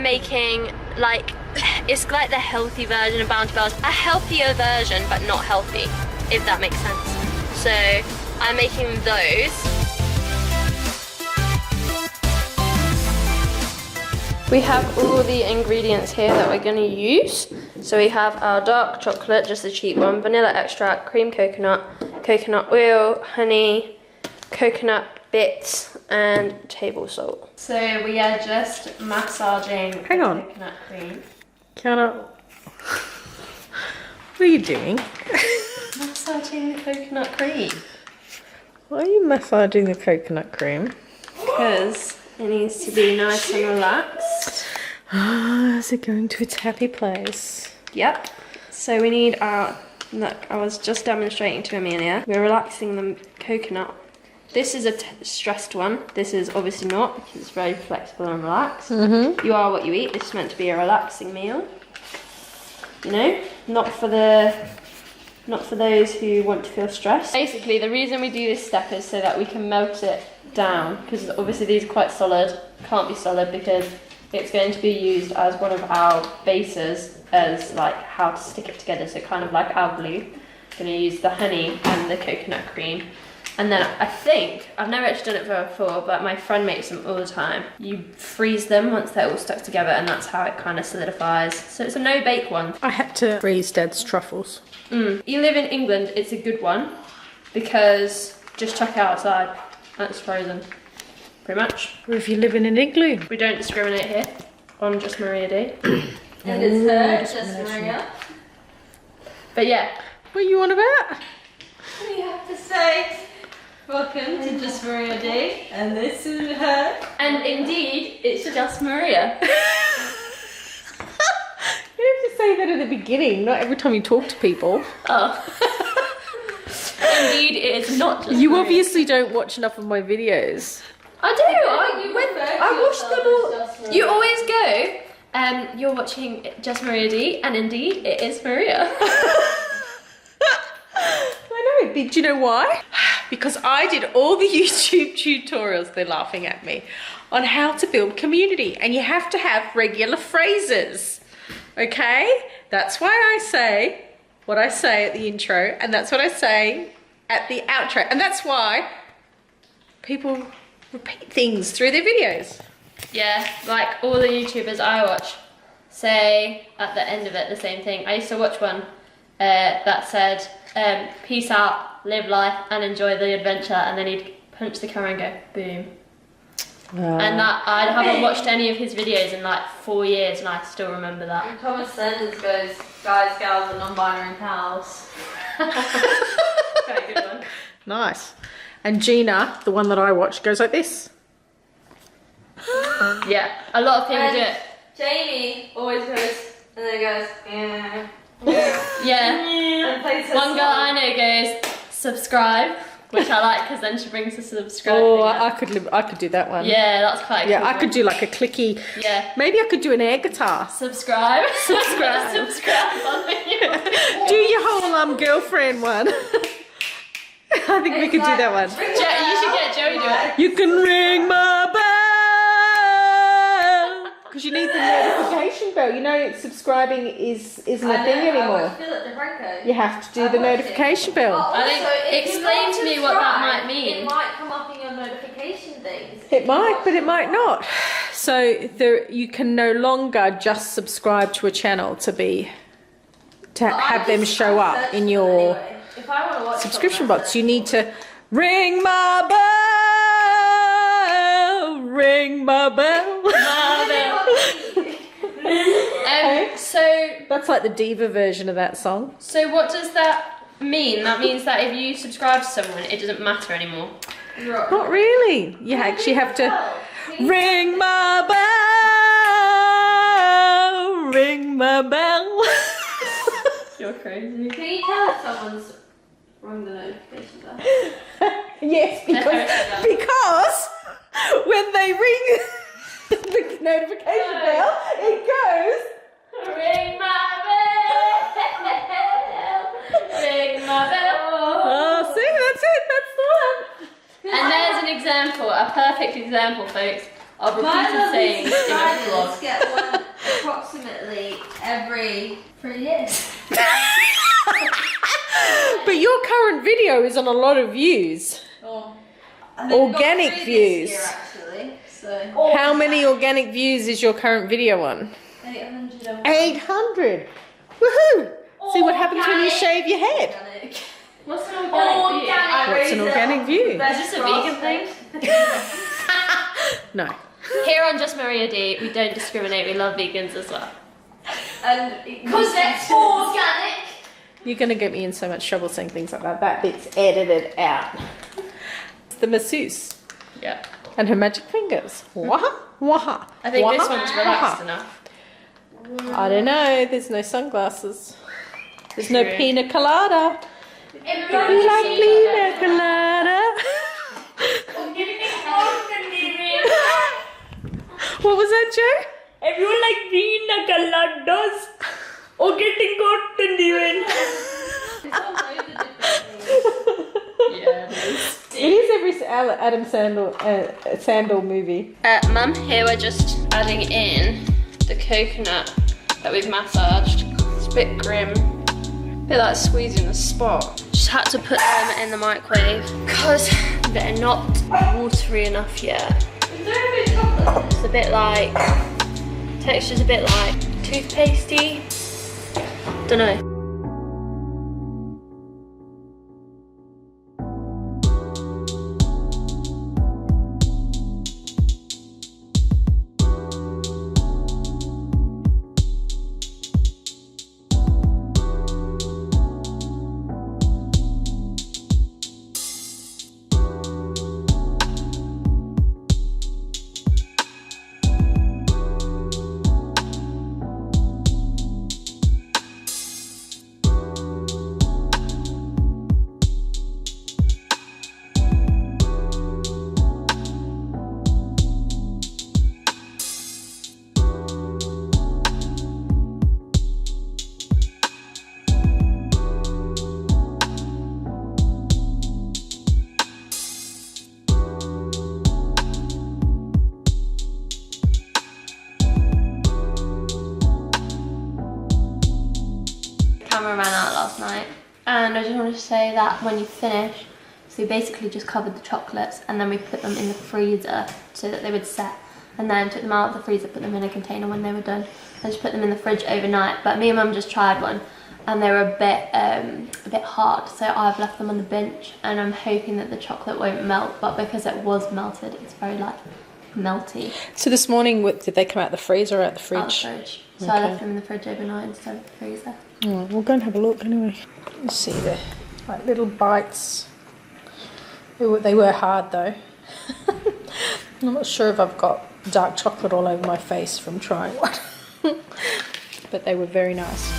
making like, it's like the healthy version of Bounty Bells, a healthier version but not healthy, if that makes sense. So I'm making those. We have all the ingredients here that we're going to use. So we have our dark chocolate, just the cheap one, vanilla extract, cream coconut, coconut oil, honey, coconut bits, and table salt. So we are just massaging coconut cream. Kiyana, what are you doing? Massaging the coconut cream. Why are you massaging the coconut cream? Because it needs to be nice and relaxed. Is it going to its happy place? Yep. So we need our, look, I was just demonstrating to Amelia. We're relaxing the coconut. This is a stressed one. This is obviously not, because it's very flexible and relaxed. You are what you eat. This is meant to be a relaxing meal. You know, not for those who want to feel stressed. Basically, the reason we do this step is so that we can melt it down, because obviously these are quite solid. Can't be solid because it's going to be used as one of our bases as like how to stick it together. So kind of like our glue. Going to use the honey and the coconut cream. And then I think, I've never actually done it before, but my friend makes them all the time. You freeze them once they're all stuck together, and that's how it kind of solidifies. So it's a no-bake one. I had to freeze Dad's truffles. You live in England, it's a good one, because just chuck it outside, and it's frozen, pretty much. Or if you live in an igloo. We don't discriminate here on Just Maria Day. And it's her, Just Maria. But yeah. What are you on about? We have to say, welcome to Just Maria Day, and this is her. And indeed, it's Just Maria. You have to say that at the beginning, not every time you talk to people. Oh. Indeed, it is not Just You Maria. obviously don't watch enough of my videos. I do. I watch them all. You always go, you're watching Just Maria D, and indeed, it is Maria. I know, do you know why? Because I did all the YouTube tutorials, they're laughing at me, on how to build community, and you have to have regular phrases, okay? That's why I say what I say at the intro, and that's what I say at the outro, and that's why people repeat things through their videos. Yeah, like all the YouTubers I watch say at the end of it the same thing. I used to watch one that said, peace out, live life, and enjoy the adventure, and then he'd punch the camera and go, boom. And that, I haven't watched any of his videos in like 4 years, and I still remember that. And Thomas Sanders goes, guys, gals, and non-binary pals. Very good one. Nice. And Gina, the one that I watch, goes like this. Yeah, a lot of people do it. Jamie always goes, and then goes, yeah. Yeah. And plays her One girl song. I know goes, subscribe, which I like because then she brings the subscribe Oh, thing up. I could do that one. Yeah, that's quite Yeah, cool. I could do like a clicky. Yeah. Maybe I could do an air guitar. Subscribe. Subscribe. Subscribe on the Do your whole girlfriend one. I think we could do that one. You should get Joey to do it. You can ring my bell. Because you need the notification bell. You know, subscribing isn't a thing anymore. You have to do the notification bell. I think, explain to me what that might mean. It might come up in your notification things. It might, but it might not. So you can no longer just subscribe to a channel to have them show up in your If I want to watch subscription box. You need to ring my bell, ring my bell. So That's like the diva version of that song. So what does that mean? That means that if you subscribe to someone, it doesn't matter anymore. Not really. You actually have to ring my bell, ring my bell. You're crazy. Can you tell if someone's rung the notification bell? Yes, because when they ring the notification bell, it goes. Ring my bell, ring my bell. Oh, see, that's it. That's the one. And there's an example, a perfect example, folks, of repeated sayings in a vlog. Get one every 3 years. But your current video is on a lot of views. Oh. Organic views. Year, actually, so. How many organic views is your current video on? 800. 800. Woohoo! See what happens when you shave your head. Organic. What's an organic view? What's an organic view? Is this a vegan thing? No. Here on Just Maria D, we don't discriminate. We love vegans as well. Because it's organic. You're going to get me in so much trouble saying things like that. That bit's edited out. It's the masseuse. Yeah. And her magic fingers. Waha, waha. I think this waha, one's relaxed waha. enough. I don't know. There's no sunglasses. There's no True. pina colada. Everyone You like pina colada? What was that, Joe? Everyone like pina coladas or getting caught in the wind. Yeah, It is every Adam Sandler movie. Mum, here we're just adding in the coconut that we've massaged. It's a bit grim. A bit like squeezing the spot. Just had to put them in the microwave because they're not watery enough yet. It's a bit like, texture's a bit like toothpastey. Don't know. Camera ran out last night, and I just wanted to say that when you finish, so we basically just covered the chocolates and then we put them in the freezer so that they would set, and then took them out of the freezer, put them in a container when they were done, and just put them in the fridge overnight. But me and Mum just tried one and they were a bit hard, so I've left them on the bench, and I'm hoping that the chocolate won't melt, but because it was melted, it's very like melty. So this morning, did they come out the freezer or out the fridge? Out the fridge. So I left them in the fridge overnight instead of the freezer. Oh, we'll go and have a look anyway. Let's see there. Like little bites. They were hard though. I'm not sure if I've got dark chocolate all over my face from trying one. But they were very nice.